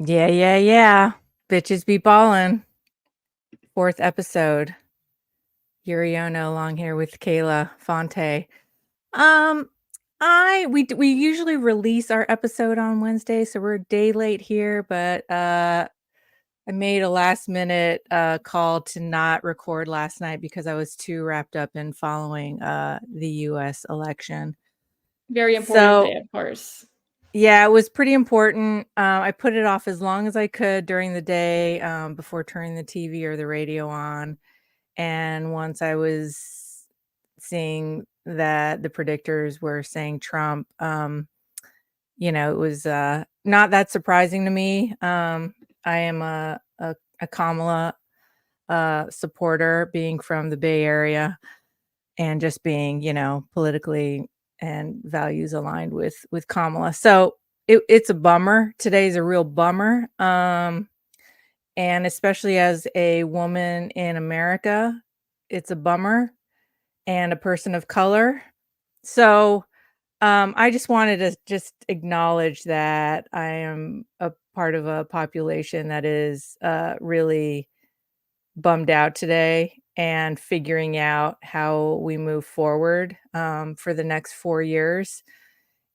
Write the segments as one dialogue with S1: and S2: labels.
S1: Yeah. Bitches be ballin'. 4th episode. Yuri along here with Kayla Fonte. Um, we usually release our episode on Wednesday, so we're a day late here, but I made a last minute call to not record last night because I was too wrapped up in following the U.S. election.
S2: Very important day, of course.
S1: Yeah, it was pretty important. I put it off as long as I could during the day before turning the TV or the radio on. And once I was seeing that the predictors were saying Trump, it was not that surprising to me. I am a Kamala supporter, being from the Bay Area and just being, politically and values aligned with Kamala. So it's a bummer. Today's a real bummer. And especially as a woman in America, it's a bummer, and a person of color. So I just wanted to just acknowledge that I am a part of a population that is really bummed out today and figuring out how we move forward for the next 4 years.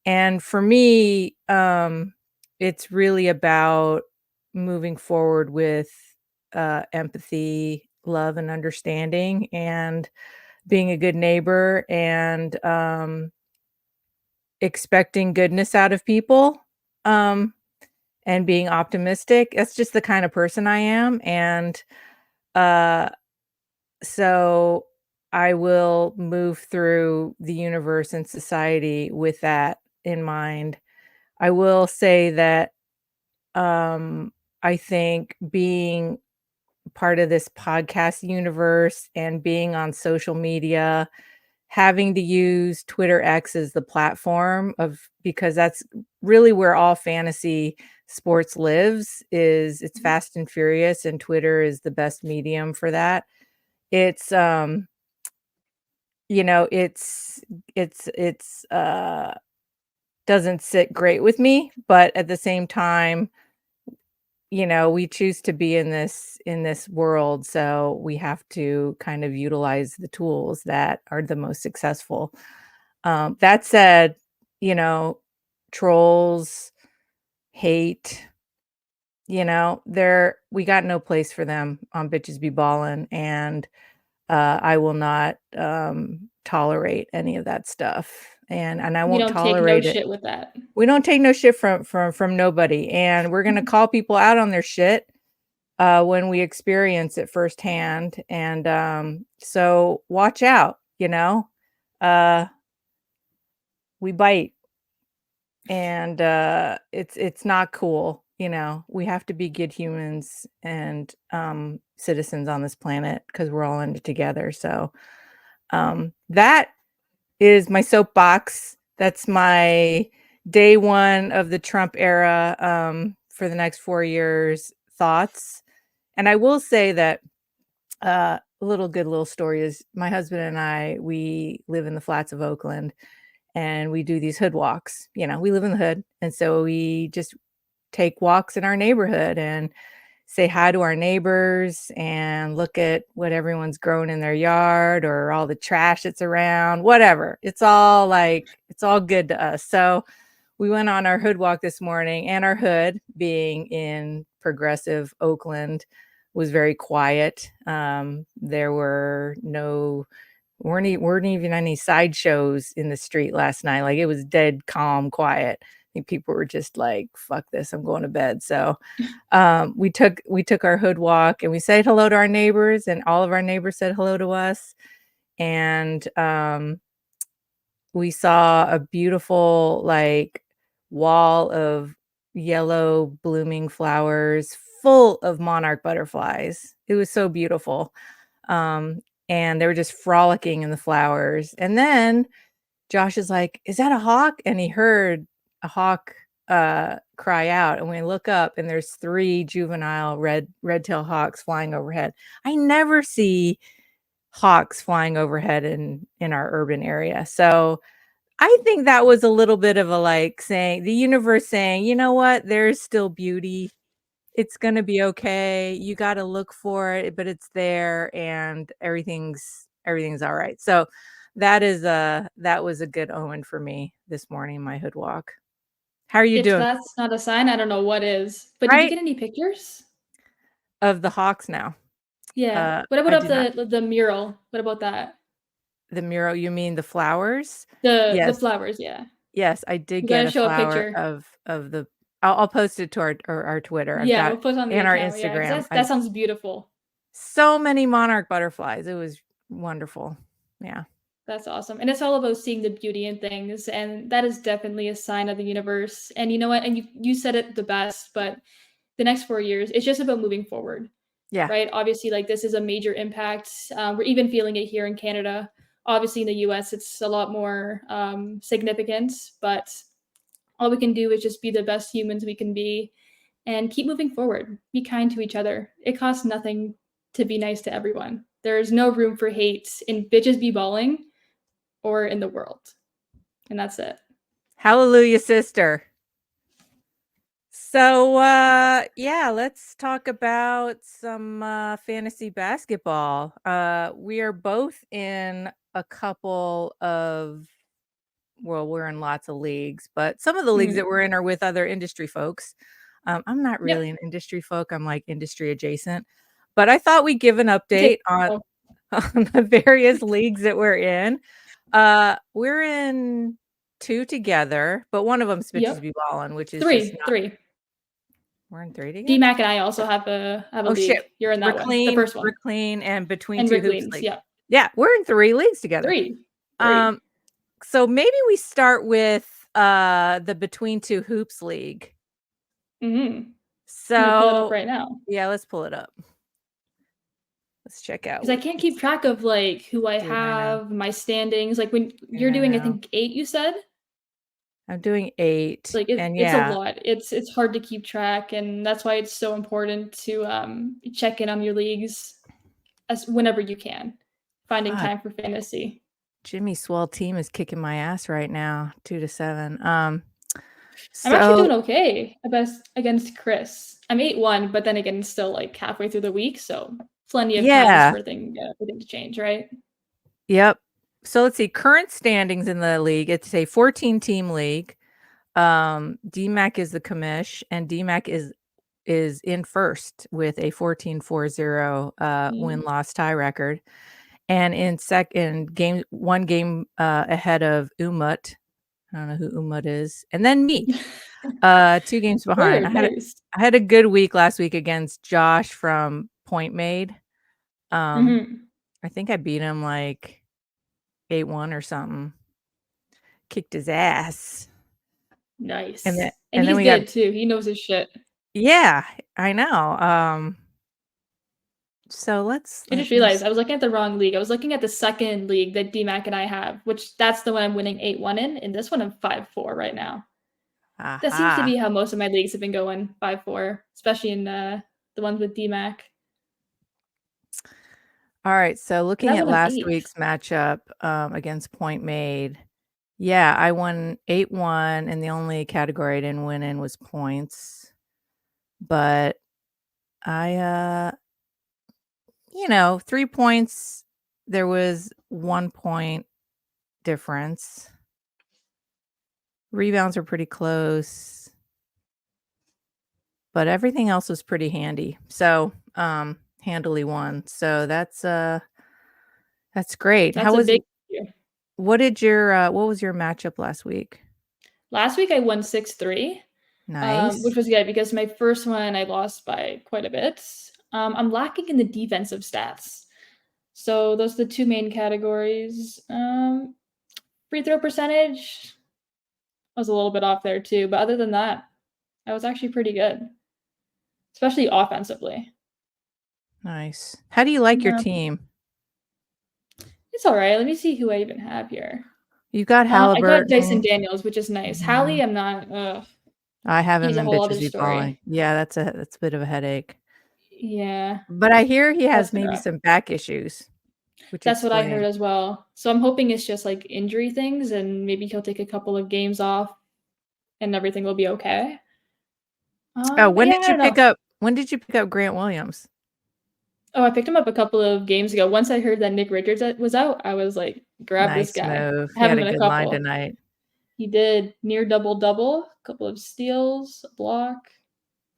S1: And for me, it's really about moving forward with empathy, love, and understanding, and being a good neighbor, and expecting goodness out of people, um, and being optimistic. That's just the kind of person I am. And uh, so I will move through the universe and society with that in mind. I will say that um, I think being part of this podcast universe and being on social media, having to use Twitter X as the platform of, because that's really where all fantasy sports lives, is it's fast and furious, and Twitter is the best medium for that. It's it's doesn't sit great with me, but at the same time, we choose to be in this world, so we have to kind of utilize the tools that are the most successful. That said, you know, trolls, hate, we got no place for them on Bitches Be Ballin', and I will not tolerate any of that stuff, and I
S2: We
S1: won't
S2: don't take no
S1: tolerate it.
S2: shit with that.
S1: We don't take no shit from nobody, and we're gonna call people out on their shit when we experience it firsthand. And so watch out, uh, we bite, and it's not cool. We have to be good humans and citizens on this planet because we're all in it together. So that is my soapbox. That's my day one of the Trump era for the next 4 years thoughts. And I will say that a little story is, my husband and I, we live in the flats of Oakland, and we do these hood walks. We live in the hood. And so we just take walks in our neighborhood and say hi to our neighbors and look at what everyone's grown in their yard, or all the trash that's around, whatever. It's all good to us. So we went on our hood walk this morning, and our hood, being in progressive Oakland, was very quiet. There weren't even any sideshows in the street last night. Like, it was dead calm, quiet. I think people were just like, "Fuck this, I'm going to bed." So we took our hood walk, and we said hello to our neighbors, and all of our neighbors said hello to us. And we saw a beautiful, like, wall of yellow blooming flowers full of monarch butterflies. It was so beautiful. Um, and they were just frolicking in the flowers. And then Josh is like, "Is that a hawk?" And he heard a hawk cry out. And we look up, and there's 3 juvenile red-tailed hawks flying overhead. I never see hawks flying overhead in our urban area. So I think that was a little bit of a, like, saying, the universe saying, "You know what? There's still beauty It's gonna be okay. You gotta look for it, but it's there and everything's all right. So that was a good omen for me this morning, my hood walk. How are you
S2: If
S1: doing?
S2: that's not a sign, I don't know what is. But did you
S1: Right?
S2: get any pictures?
S1: Of the Hawks now.
S2: Yeah. What
S1: I
S2: about
S1: did not.
S2: the mural? What about that?
S1: The mural, you mean the flowers?
S2: The
S1: Yes.
S2: flowers, yeah.
S1: Yes, I did
S2: You
S1: get
S2: gotta
S1: a
S2: show a
S1: flower
S2: picture.
S1: of the I'll post it to our Twitter. I've
S2: Yeah,
S1: got
S2: we'll put it on the
S1: and our
S2: account, yeah, 'cause
S1: Instagram.
S2: that sounds beautiful.
S1: So many monarch butterflies. It was wonderful. Yeah.
S2: That's awesome, and it's all about seeing the beauty in things, and that is definitely a sign of the universe, and you know what? And you said it the best, but the next 4 years, it's just about moving forward,
S1: Yeah.
S2: right? Obviously, like, this is a major impact, we're even feeling it here in Canada. Obviously, in the US, it's a lot more, significant, but all we can do is just be the best humans we can be and keep moving forward. Be kind to each other. It costs nothing to be nice to everyone. There is no room for hate in bitches be balling or in the world. And that's it.
S1: Hallelujah, sister. So, yeah, let's talk about some fantasy basketball. We are both in a couple of, well, we're in lots of leagues, but some of the leagues that
S2: Mhm.
S1: we're in are with other industry folks. I'm not
S2: Yep.
S1: really an industry folk. I'm like industry adjacent, but I thought we'd give an
S2: Okay.
S1: update on
S2: Oh,
S1: on the various leagues that we're in. We're in 2 together, but one of them's bitches
S2: yep.
S1: be ballin', which is just
S2: 3,
S1: not.
S2: 3.
S1: We're in 3 together?
S2: DMAC and I also have a
S1: Oh, shit.
S2: league. You're in that one, the
S1: Reclaim
S2: first one.
S1: Reclaim and Between
S2: And
S1: 2
S2: Rick
S1: Hoops
S2: Leans,
S1: League.
S2: yep.
S1: Yeah, we're in 3 leagues together.
S2: 3. 3.
S1: Um, so maybe we start with, the Between 2 Hoops League.
S2: Mhm. You wanna pull it up
S1: So
S2: right now?
S1: yeah, let's pull it up. Let's check out
S2: 'Cause I
S1: what
S2: can't keep
S1: it's
S2: track of, like, who I
S1: dude, I know.
S2: have, my standings, like, when
S1: Dude,
S2: you're
S1: I
S2: doing, I
S1: know.
S2: think, 8, you said?
S1: I'm doing 8,
S2: Like,
S1: and
S2: it's a
S1: yeah.
S2: lot. It's hard to keep track, and that's why it's so important to, check in on your leagues as whenever you can, finding
S1: Fuck,
S2: time for fantasy.
S1: Jimmy Swell team is kicking my ass right now, 2 to 7.
S2: I'm actually
S1: So
S2: doing okay against Chris. I'm 8-1, but then again, it's still, like, halfway through the week, so plenty of times
S1: yeah.
S2: for things to change, right?
S1: Yep. So let's see, current standings in the league, it's a 14-team league. DMAC is the commish, and DMAC is in first with a 14-40
S2: Mm.
S1: win-loss tie record, and in second game 1 game, ahead of Umut. I don't know who Umut is, and then me, 2 games behind.
S2: Word, nice.
S1: I had a good week last week against Josh from Point Made. Um,
S2: Mhm.
S1: I think I beat him, like, 8-1 or something. Kicked his ass.
S2: Nice. And
S1: And then
S2: he's
S1: we got
S2: good too, he knows his shit.
S1: yeah, I know, so
S2: I
S1: let
S2: just
S1: me
S2: realized
S1: see.
S2: I was looking at the wrong league. I was looking at the second league that DMAC and I have, which that's the one I'm winning 8-1 in. In this one, I'm 5-4 right now. That seems to
S1: Aha.
S2: be how most of my leagues have been going, 5-4, especially in the ones with DMAC.
S1: Alright, so
S2: And
S1: looking
S2: that's
S1: at
S2: what I'm
S1: last
S2: 8th.
S1: week's matchup, against Point Made, yeah, I won 8-1, and the only category I didn't win in was points, but I, 3 points, there was 1 point difference. Rebounds are pretty close, but everything else was pretty handy. So, handily won. So that's great.
S2: That's
S1: How
S2: a
S1: was
S2: big year.
S1: what was your matchup last week?
S2: Last week I won 6-3, which
S1: Nice.
S2: was good because my first one I lost by quite a bit. I'm lacking in the defensive stats. So those are the 2 main categories. Free throw percentage, I was a little bit off there too, but other than that, I was actually pretty good, especially offensively.
S1: Nice. How do you like your
S2: Yeah,
S1: team?
S2: it's alright. Let me see who I even have here.
S1: You got
S2: I got Dyson
S1: Halliburton.
S2: Daniels, which is nice.
S1: Mhm.
S2: Hallie, I'm not
S1: I have
S2: he's
S1: him
S2: a
S1: in
S2: whole
S1: bitches
S2: other
S1: be balling.
S2: story.
S1: Yeah, that's a bit of a headache.
S2: Yeah,
S1: But I hear he
S2: that's
S1: has
S2: been
S1: maybe
S2: rough.
S1: some back issues, which
S2: That's what I heard
S1: explains.
S2: as well. So I'm hoping it's just, like, injury things, and maybe he'll take a couple of games off, and everything will be okay.
S1: Oh,
S2: But yeah, I don't know.
S1: When did you pick up Grant Williams?
S2: Oh, I picked him up a couple of games ago. Once I heard that Nick Richards was out, I was like, grab this
S1: Nice
S2: guy.
S1: move.
S2: I
S1: He
S2: have
S1: had
S2: him
S1: a
S2: in a
S1: good line
S2: couple.
S1: tonight.
S2: He did near double double, a couple of steals, a block.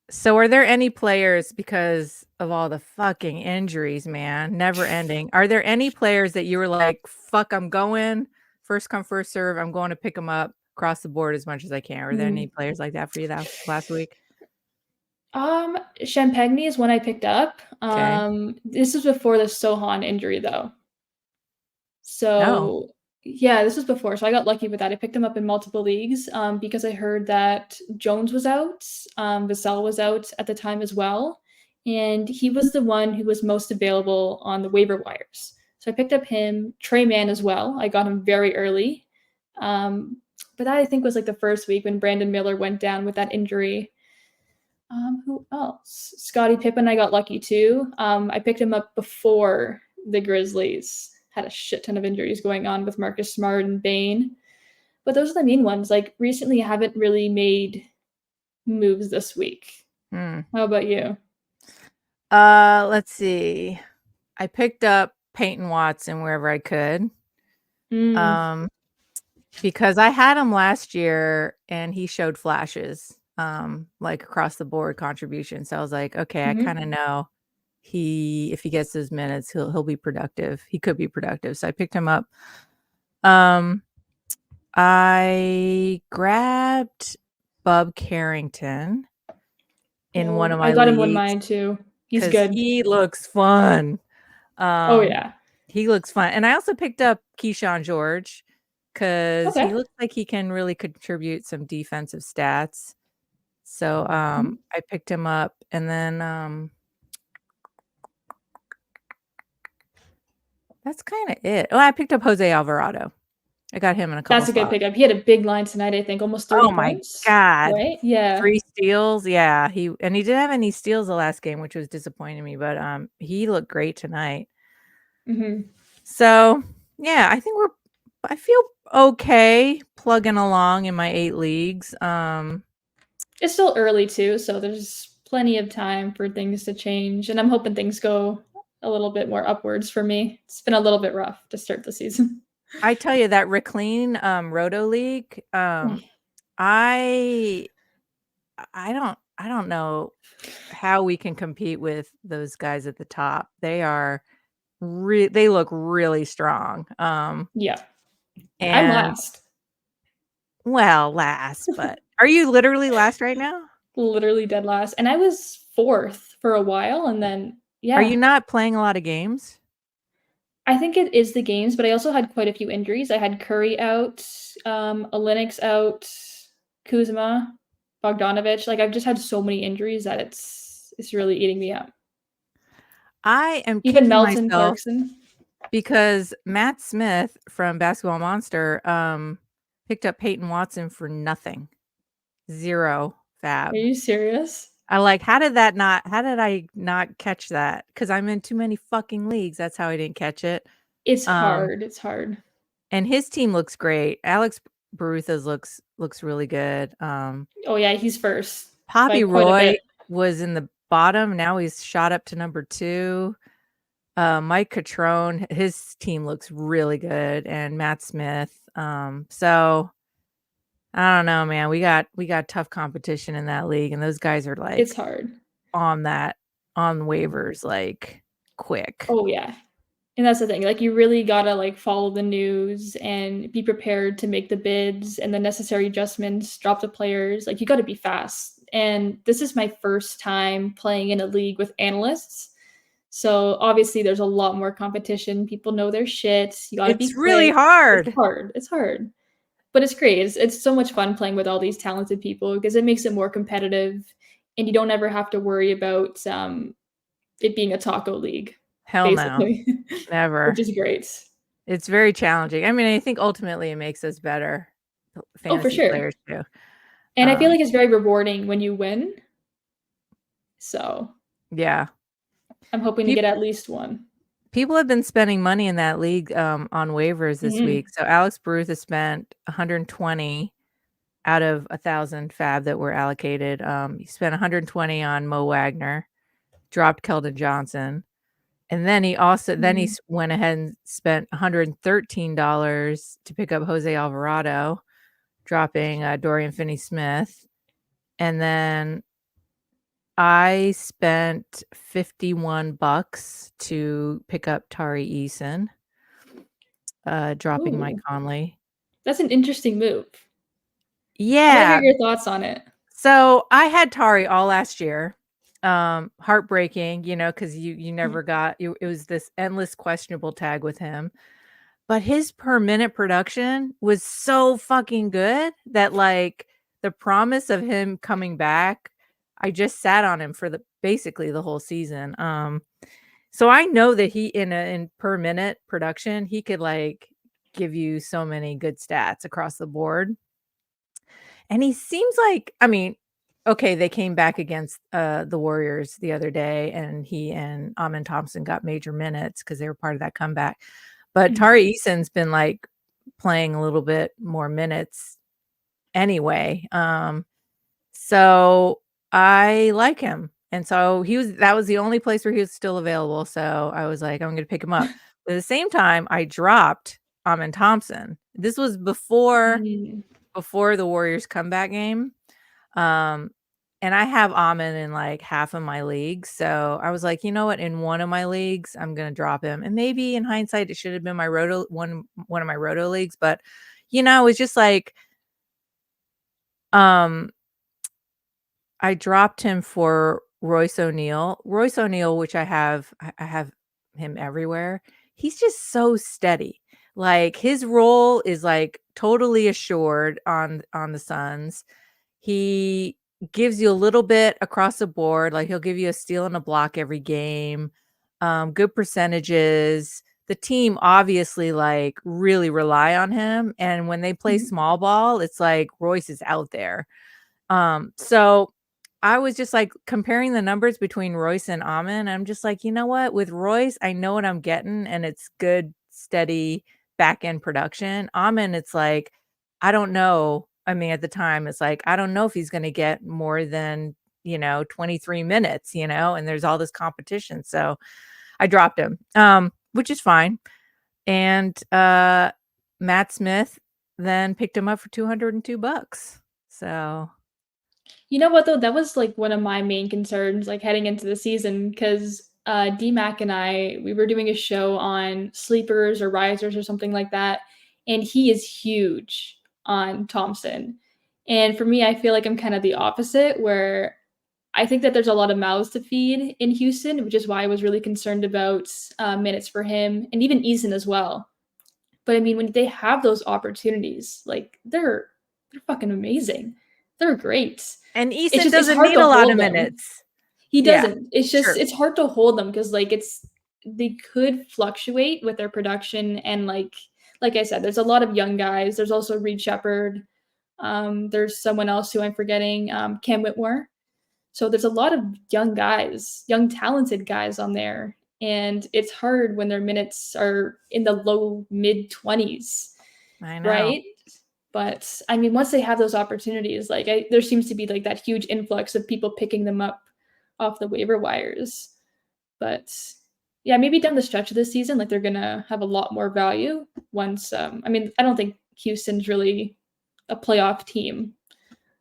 S1: So are there any players, because of all the fucking injuries, man, never ending, are there any players that you were like, fuck, I'm going, first come, first serve, I'm going to pick them up across the board as much as I can? Are there any
S2: Mm.
S1: players like that for you that last week?
S2: Champagne is one I picked up.
S1: Okay.
S2: This was before the Sohan injury, though.
S1: No.
S2: So yeah, this was before. So I got lucky with that. I picked him up in multiple leagues because I heard that Jones was out, Vassell was out at the time as well, and he was the one who was most available on the waiver wires. So I picked up him, Trey Mann as well. I got him very early, but that I think was like the first week when Brandon Miller went down with that injury. Who else? Scottie Pippen, I got lucky too. I picked him up before the Grizzlies had a shit ton of injuries going on with Marcus Smart and Bane. But those are the main ones. Like recently, I haven't really made moves this week.
S1: Hmm.
S2: How about you?
S1: Let's see. I picked up Peyton Watson wherever I could.
S2: Mm,
S1: Um, because I had him last year and he showed flashes, like across the board contribution. So I was like, okay, I kind of
S2: hmm.
S1: know if he gets those minutes, he'll be productive. He could be productive. So I picked him up. Um, I grabbed Bub Carrington in one
S2: Oh,
S1: of
S2: I
S1: my
S2: got him one
S1: leagues
S2: mine too. He's
S1: because
S2: good.
S1: he looks fun.
S2: Oh
S1: Um,
S2: yeah.
S1: he looks fun. And I also picked up Keyshawn George because he
S2: Okay.
S1: looks like he can really contribute some defensive stats. So
S2: Mhm.
S1: I picked him up, and then that's kind of it. Oh, I picked up Jose Alvarado. I got him in a couple
S2: That's a good
S1: spots.
S2: pickup. He had a big line tonight. I think almost 30
S1: Oh my
S2: points.
S1: God.
S2: Right? Yeah.
S1: 3 steals. Yeah, he didn't have any steals the last game, which was disappointing me, but he looked great tonight.
S2: Hmm.
S1: So, yeah, I feel okay plugging along in my 8 leagues.
S2: It's still early too, so there's plenty of time for things to change, and I'm hoping things go a little bit more upwards for me. It's been a little bit rough to start the season.
S1: I tell you that Reclean Roto League, I I don't know how we can compete with those guys at the top. They look really strong.
S2: Yeah, I'm
S1: And
S2: last.
S1: well, last, but are you literally last right now?
S2: Literally dead last, and I was 4th for a while, and then
S1: Are you
S2: yeah,
S1: not playing a lot of games?
S2: I think it is the games, but I also had quite a few injuries. I had Curry out, Olynyk out, Kuzma, Bogdanovich. Like I've just had so many injuries that it's really eating me up.
S1: I am
S2: Even
S1: kicking
S2: Melton,
S1: myself
S2: Clarkson.
S1: because Matt Smith from Basketball Monster picked up Peyton Watson for nothing. 0
S2: Are
S1: fab.
S2: you serious?
S1: I like, how did I not catch that? Because I'm in too many fucking leagues. That's how I didn't catch it.
S2: It's
S1: Um,
S2: hard, it's hard.
S1: and his team looks great. Alex Barutha's looks really good.
S2: Oh, yeah, he's first by
S1: Poppy
S2: quite a
S1: Roy
S2: bit.
S1: was in the bottom. Now he's shot up to number 2. Mike Catrone, his team looks really good, and Matt Smith. So I don't know, man. We got tough competition in that league, and those guys are
S2: It's
S1: like
S2: hard.
S1: on that on waivers like quick.
S2: Oh, yeah. And that's the thing, like, you really gotta, like, follow the news and be prepared to make the bids and the necessary adjustments, drop the players, like, you gotta be fast, and this is my first time playing in a league with analysts, so, obviously, there's a lot more competition, people know their shit, you gotta be
S1: It's really
S2: quick. It's
S1: hard.
S2: hard, it's hard, but it's great, it's so much fun playing with all these talented people because it makes it more competitive, and you don't ever have to worry about, it being a taco league,
S1: Hell no.
S2: basically, which
S1: Never.
S2: is great.
S1: It's very challenging. I mean, I think ultimately it makes us better
S2: Oh, for
S1: fantasy
S2: sure.
S1: players too.
S2: And I feel
S1: Um,
S2: like it's very rewarding when you win. So
S1: yeah.
S2: I'm hoping to get
S1: People
S2: at least one.
S1: people have been spending money in that league on waivers this week.
S2: Mhm.
S1: So Alex Barutha spent 120. out of 1,000 fab that were allocated. He spent 120 on Mo Wagner, dropped Keldon Johnson, and then he also
S2: Mhm.
S1: went ahead and spent $113 to pick up Jose Alvarado, dropping Dorian Finney-Smith, and then I spent $51 to pick up Tari Eason, dropping Mike
S2: Ooh,
S1: Conley.
S2: that's an interesting move. I wanna hear
S1: Yeah.
S2: your thoughts on it.
S1: So I had Tari all last year. Heartbreaking, because you
S2: Mhm.
S1: never got it was this endless questionable tag with him. But his per minute production was so fucking good that like the promise of him coming back, I just sat on him for basically the whole season. So I know that he in per minute production, he could like give you so many good stats across the board. And he seems like, I mean, okay, they came back against the Warriors the other day, and he and Amin Thompson got major minutes because they were part of that comeback. But
S2: Mhm.
S1: Tari Eason's been like playing a little bit more minutes anyway. So I like him. And so that was the only place where he was still available. So I was like, I'm gonna pick him up. But at the same time, I dropped Amin Thompson. This was
S2: Mm.
S1: before the Warriors comeback game. Um, and I have Amin in like half of my leagues. So I was like, you know what? In one of my leagues, I'm gonna drop him. And maybe in hindsight, it should have been my one of my roto leagues. But it's just like um I dropped him for Royce O'Neal. Royce O'Neal, which I have him everywhere. He's just so steady. Like his role is like totally assured on the Suns. He gives you a little bit across the board. Like he'll give you a steal and a block every game. Good percentages. The team obviously like really rely on him. And when they play
S2: Mhm.
S1: small ball, it's like Royce is out there. So I was just like comparing the numbers between Royce and Amin. I'm just like, you know what? With Royce, I know what I'm getting, and it's good, steady back end production. Amin, it's like, I don't know. I mean, at the time, it's like, I don't know if he's going to get more than, 23 minutes, and there's all this competition. So I dropped him, which is fine. And Matt Smith then picked him up for $202. So
S2: You know what though? That was like one of my main concerns, like heading into the season, because DMAC and we were doing a show on sleepers or risers or something like that, and he is huge on Thompson. And for me, I feel like I'm kind of the opposite, where I think that there's a lot of mouths to feed in Houston, which is why I was really concerned about minutes for him and even Eason as well. But I mean, when they have those opportunities, like they're fucking amazing. They're great.
S1: and
S2: It's
S1: Eason
S2: just it's
S1: doesn't
S2: hard
S1: need
S2: to
S1: a lot of
S2: hold them.
S1: minutes.
S2: He
S1: Yeah,
S2: doesn't. It's just
S1: sure.
S2: it's hard to hold them because like they could fluctuate with their production and like I said, there's a lot of young guys. There's also Reed Shepard. There's someone else who I'm forgetting, Cam Whitmore. So there's a lot of young guys, young talented guys on there, and it's hard when their minutes are in the low mid 20s,
S1: I know.
S2: right? But I mean, once they have those opportunities, like there seems to be like that huge influx of people picking them up off the waiver wires. But yeah, maybe down the stretch of this season, like they're gonna have a lot more value once. I mean, I don't think Houston's really a playoff team,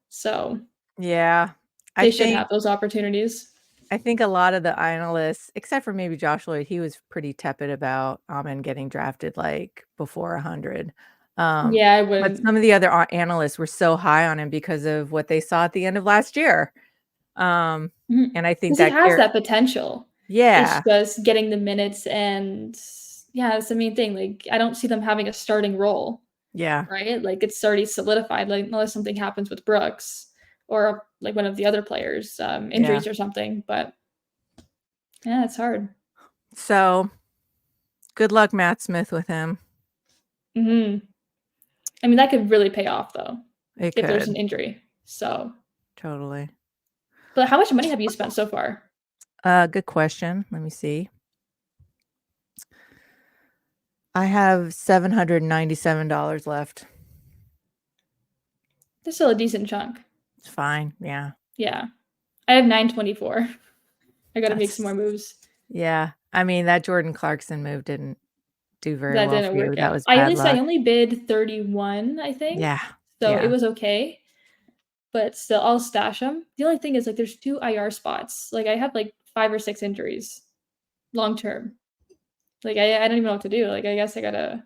S2: so
S1: Yeah. I
S2: they should
S1: think
S2: have those opportunities.
S1: I think a lot of the analysts, except for maybe Josh Lloyd, he was pretty tepid about Amen getting drafted like before 100. Um,
S2: Yeah, I
S1: but
S2: wouldn't.
S1: some of the other analysts were so high on him because of what they saw at the end of last year. Um, and I think
S2: Because he
S1: that
S2: has that potential. It's
S1: yeah,
S2: just getting the minutes and yeah, that's the main thing. Like I don't see them having a starting role,
S1: yeah,
S2: right? Like it's already solidified, like unless something happens with Brooks or like one of the other players,
S1: yeah.
S2: injuries or something. But yeah, it's hard.
S1: So good luck, Matt Smith, with him.
S2: Hmm. I mean, that could really pay off though,
S1: It
S2: if there's
S1: could
S2: an injury. So,
S1: totally.
S2: but how much money have you spent so far?
S1: Good question. Let me see. I have $797 left.
S2: There's still a decent chunk.
S1: It's fine. Yeah.
S2: Yeah. I have 924. I gotta make some more
S1: That's
S2: moves.
S1: yeah. I mean, that Jordan Clarkson move didn't do very
S2: That
S1: well for
S2: didn't
S1: you.
S2: work
S1: That
S2: out.
S1: was
S2: I at
S1: bad
S2: least I
S1: luck.
S2: only bid 31, I think,
S1: Yeah.
S2: so it
S1: Yeah.
S2: was okay, but still, I'll stash them. The only thing is, like, there's 2 IR spots. Like, I have, like, 5 or 6 injuries long term. Like, I don't even know what to do. Like, I guess I gotta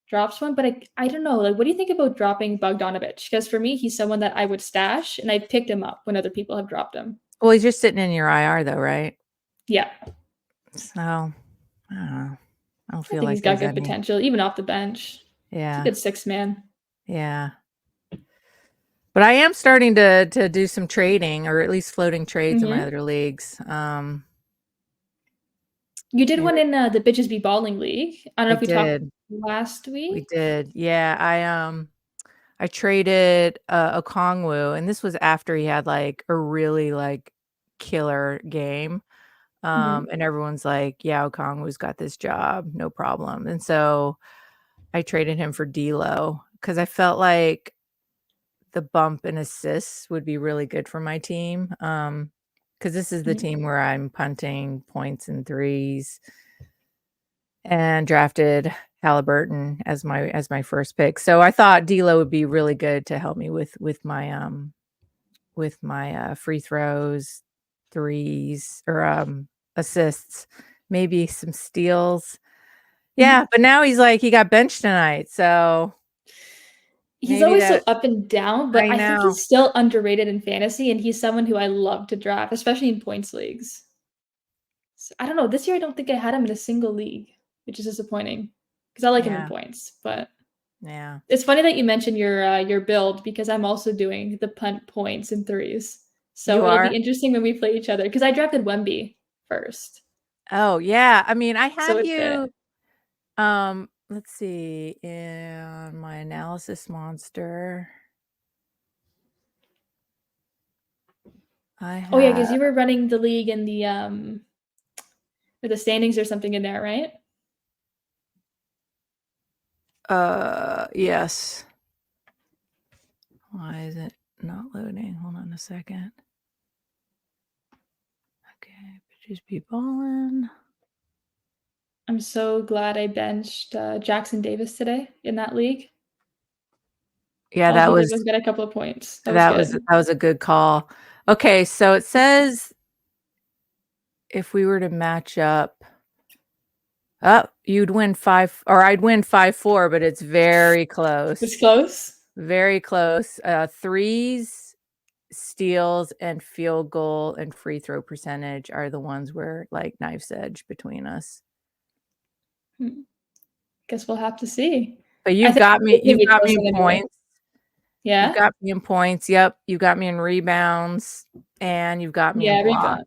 S2: drop someone, but I don't know. Like, what do you think about dropping Bogdanovich? Because for me, he's someone that I would stash, and I picked him up when other people have dropped him.
S1: Well, he's just sitting in your IR though, right?
S2: Yeah,
S1: So, I don't know. I don't
S2: I
S1: feel
S2: think
S1: like
S2: he's got
S1: there's
S2: good
S1: any.
S2: potential, even off the bench. He's a
S1: Yeah.
S2: good 6 man.
S1: Yeah. But I am starting to do some trading or at least floating trades in my
S2: Mhm.
S1: other leagues.
S2: You did
S1: Here
S2: one in, the Bitches Be Balling League. I don't know
S1: I
S2: if we talked
S1: did.
S2: last
S1: We
S2: week?
S1: did. Yeah, I traded Okongwu, and this was after he had like a really like killer game.
S2: Mhm.
S1: And everyone's like, "Yeah, Okongwu's got this job, no problem." And so I traded him for D'Lo because I felt like the bump and assists would be really good for my team. Because this is the
S2: Mhm.
S1: team where I'm punting points and threes and drafted Halliburton as my first pick. So I thought D'Lo would be really good to help me with my free throws, threes, or assists, maybe some steals.
S2: Mhm.
S1: Yeah, but now he's like he got benched tonight, so
S2: He's
S1: maybe
S2: always so
S1: that
S2: up and down, but
S1: I
S2: I think
S1: know.
S2: he's still underrated in fantasy, and he's someone who I love to draft, especially in points leagues. I don't know, this year I don't think I had him in a single league, which is disappointing because I like him in
S1: Yeah,
S2: points, but
S1: yeah.
S2: it's funny that you mentioned your build because I'm also doing the punt points and threes. So
S1: You
S2: it'll be
S1: are?
S2: interesting when we play each other because I drafted Wemby first,
S1: Oh, yeah. I mean, I
S2: so
S1: had
S2: it fit.
S1: you, let's see, in my analysis monster, I
S2: Oh, yeah,
S1: have,
S2: because you were running the league in the, with the standings or something in there, right?
S1: yes. Why is it not loading? Hold on a second. Okay, just be balling.
S2: I'm so glad I benched, Jackson Davis today in that league.
S1: Yeah,
S2: All he did was get a couple of points. That was good.
S1: that was a good call. Okay, so it says if we were to match up, oh, you'd win 5 or I'd win 5-4, but it's very
S2: It's
S1: close.
S2: close.
S1: Very close. Threes, steals, and field goal and free throw percentage are the ones where like knife's edge between us.
S2: Hmm, guess we'll have to see.
S1: But
S2: I think it's gonna
S1: you've
S2: be
S1: got me
S2: closer
S1: in
S2: than you.
S1: points. You've
S2: Yeah?
S1: got me in points. Yep. You got me in rebounds and you've got me in
S2: Yeah,
S1: blocks.
S2: rebound.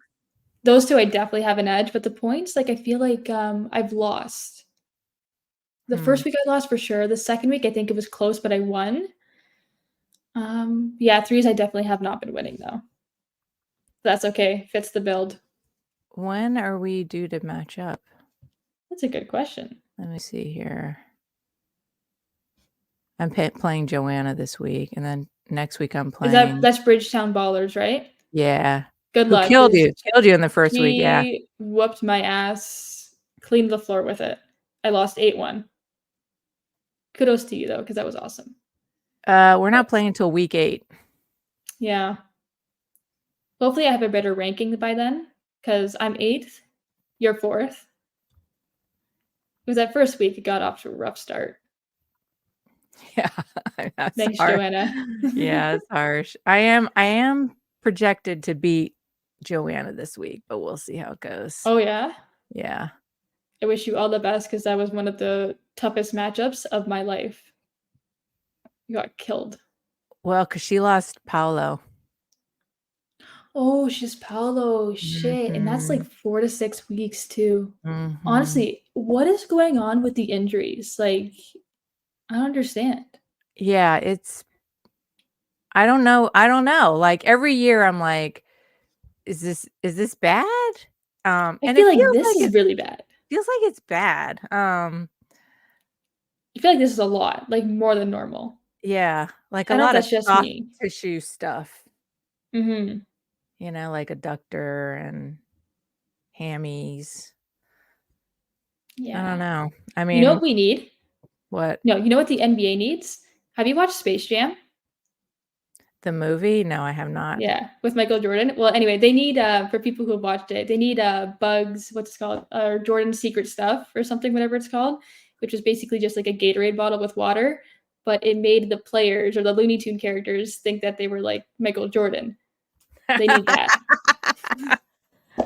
S2: Those 2 I definitely have an edge, but the points, like, I feel like, I've lost. The
S1: Hmm.
S2: first week I lost for sure, the second week, I think it was close, but I won. Yeah, threes I definitely have not been winning, though. That's okay, fits the build.
S1: When are we due to match up?
S2: That's a good question.
S1: Let me see here. I'm playing Joanna this week, and then next week I'm
S2: Is that
S1: playing
S2: that's Bridgetown Ballers, right?
S1: yeah.
S2: Good
S1: Who
S2: luck,
S1: killed
S2: 'cause
S1: you? Killed you in the first week, yeah.
S2: she whooped my ass, cleaned the floor with it. I lost 8-1. Kudos to you, though, because that was awesome.
S1: We're
S2: But
S1: not playing until week 8.
S2: yeah. Hopefully, I have a better ranking by then, because 'cause I'm 8th, you're 4th. Because that first week, it got off to a rough start.
S1: Yeah, that's
S2: Thanks,
S1: hard.
S2: Joanna.
S1: Yeah, it's harsh. I am projected to beat Joanna this week, but we'll see how it goes.
S2: Oh, yeah?
S1: Yeah.
S2: I wish you all the best because that was one of the toughest matchups of my life. You got killed.
S1: Well, because she lost Paolo.
S2: Oh, she's Paolo. Shit. And that's like
S1: Mhm,
S2: 4 to 6 weeks too.
S1: mhm.
S2: Honestly, what is going on with the injuries? Like, I don't understand.
S1: Yeah, it's I don't know, like, every year I'm like, is this bad?"
S2: I
S1: And
S2: feel like this is
S1: it
S2: really bad.
S1: feels like it's bad.
S2: I feel like this is a lot, like more than normal.
S1: Yeah, like
S2: I
S1: a
S2: don't know if
S1: lot of
S2: that's just
S1: soft
S2: me.
S1: tissue stuff,
S2: Mhm.
S1: like adductor and hammies. I don't
S2: Yeah.
S1: know. I
S2: You know
S1: mean,
S2: what we need?
S1: what?
S2: No, you know what the NBA needs? Have you watched Space Jam?
S1: The movie? No, I have not.
S2: Yeah, with Michael Jordan. Well, anyway, they need for people who have watched it, they need Bugs, what's it called, or Jordan's Secret Stuff or something, whatever it's called, which is basically just like a Gatorade bottle with water, but it made the players or the Looney Tune characters think that they were like Michael Jordan. They need that.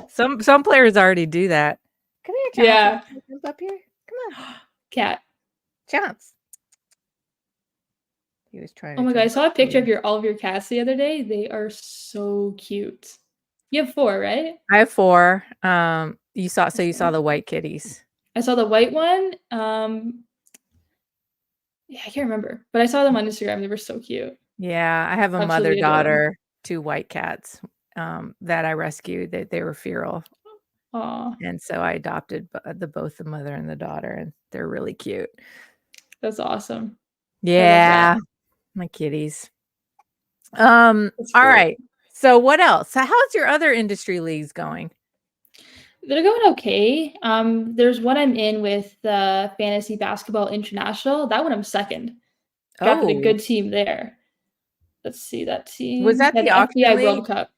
S1: Some players already do that. Come here, Chance. You
S2: Yeah.
S1: wanna jump up here? Come on,
S2: Cat.
S1: Chance. He was trying
S2: Oh
S1: to
S2: my god, I
S1: jump up
S2: saw a picture of
S1: here.
S2: your all of your cats the other day. They are so cute. You have 4, right?
S1: I have 4. You saw
S2: Same.
S1: the white kitties.
S2: I saw the white one. Yeah, I can't remember, but I saw them on Instagram. They were so cute.
S1: Yeah, I have a
S2: Absolutely adorable.
S1: mother-daughter, 2 white cats, that I rescued. They were feral,
S2: Aw,
S1: and so I adopted both the mother and the daughter, and they're really cute.
S2: that's awesome. I love that.
S1: Yeah, my kitties.
S2: That's great.
S1: Alright. So what else? So how's your other industry leagues going?
S2: They're going okay. There's one I'm in with the Fantasy Basketball International. That one I'm second. Drafted a
S1: Oh,
S2: good team there. Let's see that
S1: was
S2: team.
S1: that
S2: Yeah,
S1: the
S2: the
S1: auction
S2: FBI
S1: league?
S2: World Cup.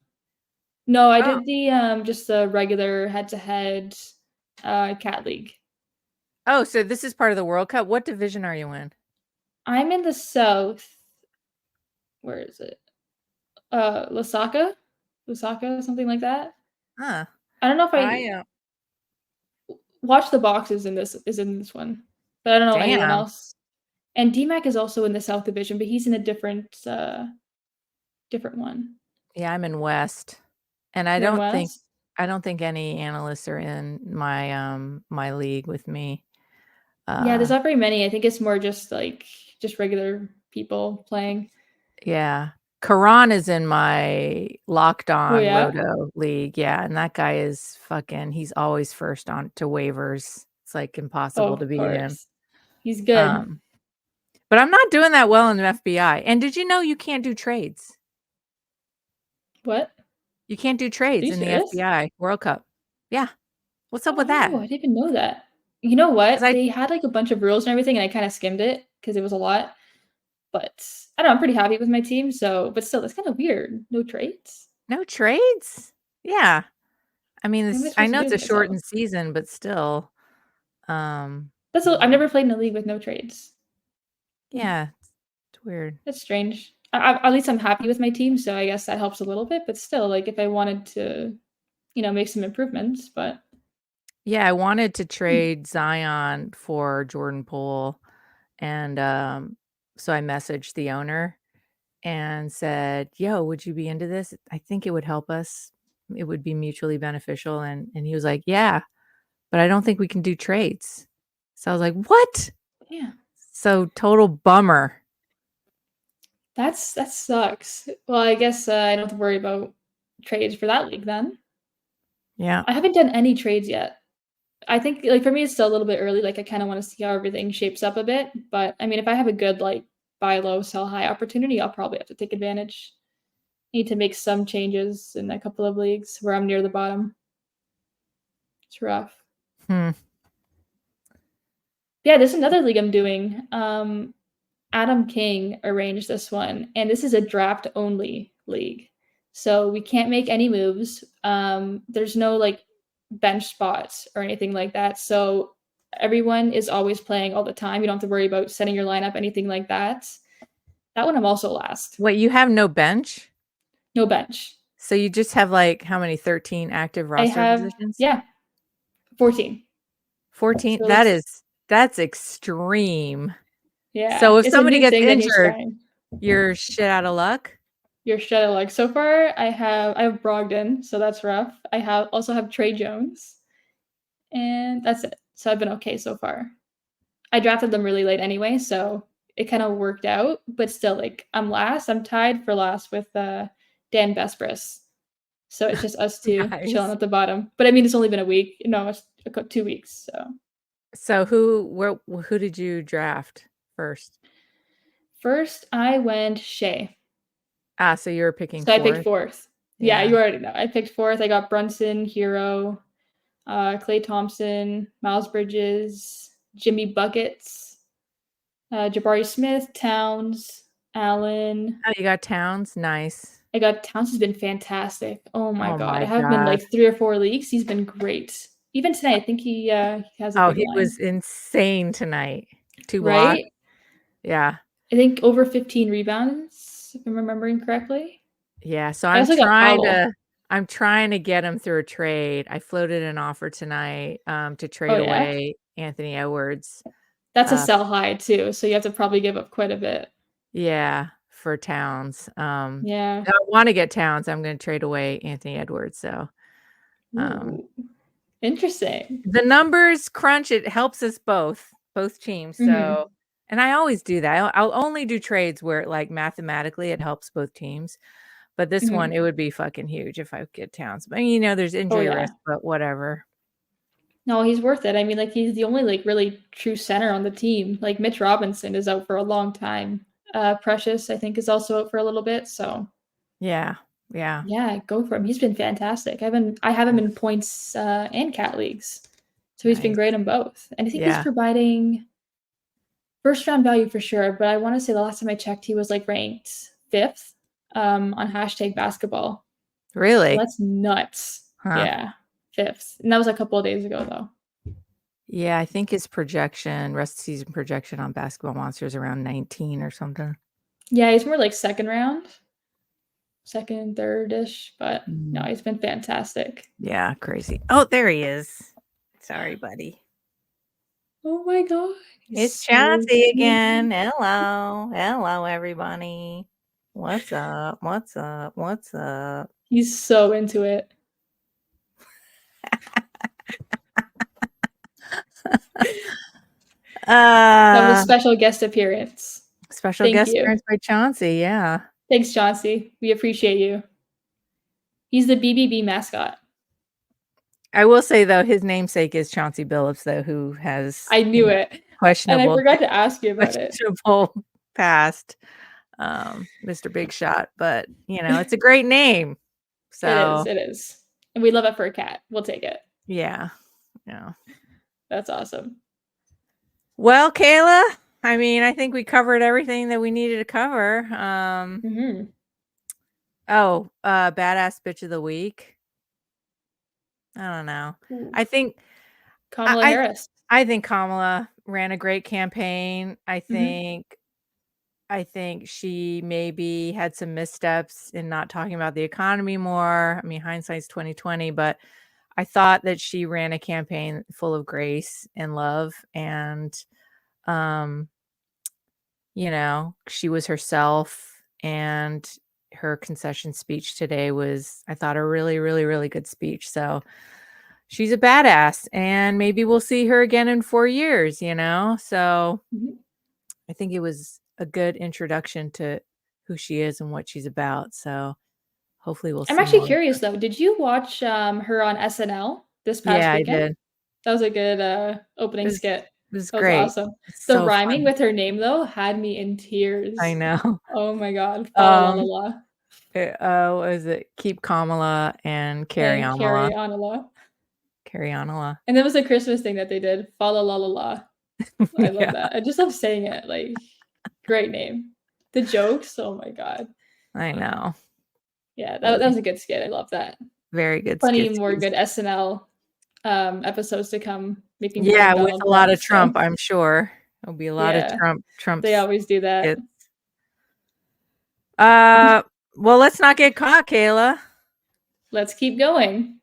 S2: No, I
S1: Oh.
S2: did the just the regular head-to-head cat league.
S1: Oh, so this is part of the World Cup? What division are you in?
S2: I'm in the South. Where is it? Lasaka? Lasaka, something like that.
S1: Huh.
S2: I don't know if
S1: I,
S2: I watch the boxes in this one, but I don't know anyone
S1: damn.
S2: else. And DMAC is also in the South Division, but he's in a different one.
S1: Yeah, I'm in West, and
S2: You're in West?
S1: I don't think any analysts are in my league with me.
S2: Yeah, there's
S1: Uh,
S2: not very many. I think it's more just like just regular people playing.
S1: yeah. Karan is in my Locked
S2: Oh
S1: On
S2: yeah?
S1: Roto league, yeah, and that guy is he's always first on to waivers. It's, like,
S2: Oh,
S1: impossible to
S2: of
S1: beat him.
S2: course. He's good.
S1: Um, but I'm not doing that well in the FBI, and did you know you can't do trades?
S2: What?
S1: You can't do
S2: Are
S1: trades
S2: you
S1: in the
S2: serious?
S1: FBI World Cup. Yeah. What's up with that?
S2: Oh, I didn't even know that. You know what?
S1: 'Cause I
S2: They had like a bunch of rules and everything, and I kind of skimmed it because it was a lot. But I don't know, I'm pretty happy with my team, so but still, that's kinda weird. No trades?
S1: No trades? Yeah. I mean,
S2: What am I
S1: I
S2: supposed to
S1: know
S2: do
S1: it's
S2: with
S1: a
S2: myself?
S1: shortened season, but still, um,
S2: That's a I've never played in a league with no trades.
S1: yeah, it's weird.
S2: That's strange. At least I'm happy with my team, so I guess that helps a little bit, but still, like, if I wanted to, make some improvements, but
S1: Yeah, I wanted to
S2: hmm,
S1: trade Zion for Jordan Poole, and, so I messaged the owner and said, "Yo, would you be into this? I think it would help us. It would be mutually beneficial," and he was like, "Yeah, but I don't think we can do trades." So I was like, "What?"
S2: yeah,
S1: So total bummer.
S2: that sucks. Well, I guess, I don't have to worry about trades for that league then.
S1: Yeah.
S2: I haven't done any trades yet. I think, like, for me, it's still a little bit early, like, I kinda wanna see how everything shapes up a bit, but, I mean, if I have a good, like, buy low, sell high opportunity, I'll probably have to take advantage. Need to make some changes in a couple of leagues where I'm near the bottom. It's rough.
S1: Hmm.
S2: Yeah, there's another league I'm doing. Adam King arranged this one, and this is a draft only league. So we can't make any moves. There's no like bench spots or anything like that. So everyone is always playing all the time. You don't have to worry about setting your lineup, anything like that. That one I'm also last.
S1: Wait, you have no bench?
S2: No bench.
S1: So you just have, like, how many, 13 active
S2: I
S1: roster
S2: have
S1: positions?
S2: yeah, 14.
S1: 14?
S2: So it's
S1: That's extreme.
S2: yeah,
S1: So if
S2: it's a
S1: somebody
S2: new
S1: gets
S2: thing that he's
S1: injured,
S2: trying.
S1: you're shit out of luck?
S2: Your shadow leg. So far, I have Brogdon, so that's rough. I also have Trey Jones, and that's it. So I've been okay so far. I drafted them really late anyway, so it kind of worked out. But still, like I'm last. I'm tied for last with Dan Vespris. So it's just us two chilling
S1: Nice.
S2: at the bottom. But I mean, it's only been a week. No, it's 2 weeks. So
S1: So who did you draft first?
S2: First, I went Shea.
S1: Ah, so you were picking
S2: So I picked
S1: 4th?
S2: fourth. Yeah,
S1: Yeah.
S2: you already know. I picked fourth. I got Brunson, Hero, Clay Thompson, Miles Bridges, Jimmy Buckets, Jabari Smith, Towns, Allen.
S1: Oh, you got Towns? Nice.
S2: I got Towns has been fantastic. Oh my
S1: Oh
S2: god. I
S1: my
S2: have him in
S1: god.
S2: like 3 or 4 leagues. He's been great. Even tonight, I think he has a
S1: Oh,
S2: big
S1: he was
S2: line,
S1: insane tonight. 2 blocks.
S2: right?
S1: Yeah.
S2: I think over 15 rebounds, if I'm remembering correctly.
S1: Yeah, so
S2: I also got Powell.
S1: I'm trying to get him through a trade. I floated an offer tonight, to
S2: Oh,
S1: trade
S2: yeah?
S1: away Anthony Edwards.
S2: That's a
S1: Uh,
S2: sell high too, so you have to probably give up quite a bit.
S1: yeah, for Towns.
S2: Yeah.
S1: I wanna get Towns. I'm gonna trade away Anthony Edwards, so, um,
S2: Ooh, interesting.
S1: the numbers crunch, it helps us both teams,
S2: Mhm,
S1: so and I always do that. I'll only do trades where, like, mathematically it helps both teams. But this one,
S2: mhm.
S1: it would be fucking huge if I could get Towns. But, there's
S2: Oh,
S1: injury
S2: yeah.
S1: risk, but whatever.
S2: No, he's worth it. I mean, like, he's the only, like, really true center on the team. Like, Mitch Robinson is out for a long time. Precious, I think, is also out for a little bit, so
S1: Yeah, yeah,
S2: yeah, go for him. He's been fantastic. I have him
S1: yeah,
S2: in points, and cat leagues, so he's been
S1: nice.
S2: great in both, and I think he's
S1: Yeah.
S2: providing first round value for sure, but I wanna say the last time I checked, he was, like, ranked 5th, on hashtag basketball. So
S1: Really?
S2: that's nuts.
S1: Huh.
S2: Yeah, 5th, and that was a couple of days ago, though.
S1: Yeah, I think his projection, rest of season projection on Basketball Monsters around 19 or something.
S2: Yeah, he's more like second round, second, third-ish, but no,
S1: Mm.
S2: he's been fantastic.
S1: Yeah, crazy. Oh, there he is. Sorry, buddy.
S2: Oh my god, he's
S1: It's
S2: so
S1: Chauncey again.
S2: cute.
S1: Hello. Hello, everybody. What's up? What's up? What's up?
S2: He's so into it. That was a
S1: Uh
S2: special guest appearance.
S1: Special
S2: Thank
S1: guest
S2: you.
S1: appearance by Chauncey, yeah.
S2: Thanks, Chauncey. We appreciate you. He's the BBB mascot.
S1: I will say, though, his namesake is Chauncey Billups, though, who has,
S2: I knew it, and I
S1: questionable
S2: forgot to ask you about it.
S1: questionable past, Mr. Big Shot, but, it's a great name. So,
S2: It is, and we love it for a cat. We'll take it.
S1: yeah, yeah.
S2: That's awesome.
S1: Well, Kayla, I mean, I think we covered everything that we needed to cover.
S2: Mhm.
S1: Badass bitch of the week. I don't know.
S2: Ooh,
S1: I think I
S2: Kamala
S1: I
S2: Harris.
S1: I think Kamala ran a great campaign.
S2: Mhm,
S1: I think she maybe had some missteps in not talking about the economy more. I mean, hindsight's 2020, but I thought that she ran a campaign full of grace and love and um, she was herself and her concession speech today was I thought a really, really, really good speech. So she's a badass and maybe we'll see her again in 4 years. So
S2: mhm.
S1: I think it was a good introduction to who she is and what she's about, so hopefully we'll
S2: I'm
S1: see
S2: actually
S1: more of
S2: curious
S1: her.
S2: though, did you watch, her on SNL this past
S1: Yeah, I
S2: weekend?
S1: did.
S2: That was a good,
S1: It
S2: opening
S1: was
S2: skit.
S1: it was
S2: That was
S1: great.
S2: awesome.
S1: It's
S2: The
S1: so
S2: rhyming
S1: funny.
S2: with her name though had me in
S1: I
S2: tears.
S1: know.
S2: Oh my god. Fa la la la
S1: Um,
S2: la,
S1: what is it? Keep Kamala and Carry
S2: and
S1: Amala.
S2: carry on a la.
S1: Carry Onala.
S2: And there was a Christmas thing that they did, fa la la la la. I love
S1: Yeah,
S2: that. I just love saying it, like, great name. The jokes, oh my god.
S1: I know.
S2: Yeah, that
S1: Really.
S2: was a good skit, I love that.
S1: Very good
S2: Plenty
S1: skits.
S2: more good SNL, episodes to come, making fun of
S1: Yeah, with
S2: Donald
S1: a lot
S2: Trump,
S1: of
S2: so
S1: Trump, I'm sure. There'll be a lot of
S2: yeah,
S1: Trump
S2: they always do that.
S1: skits. Uh, well, let's not get caught, Kayla.
S2: Let's keep going.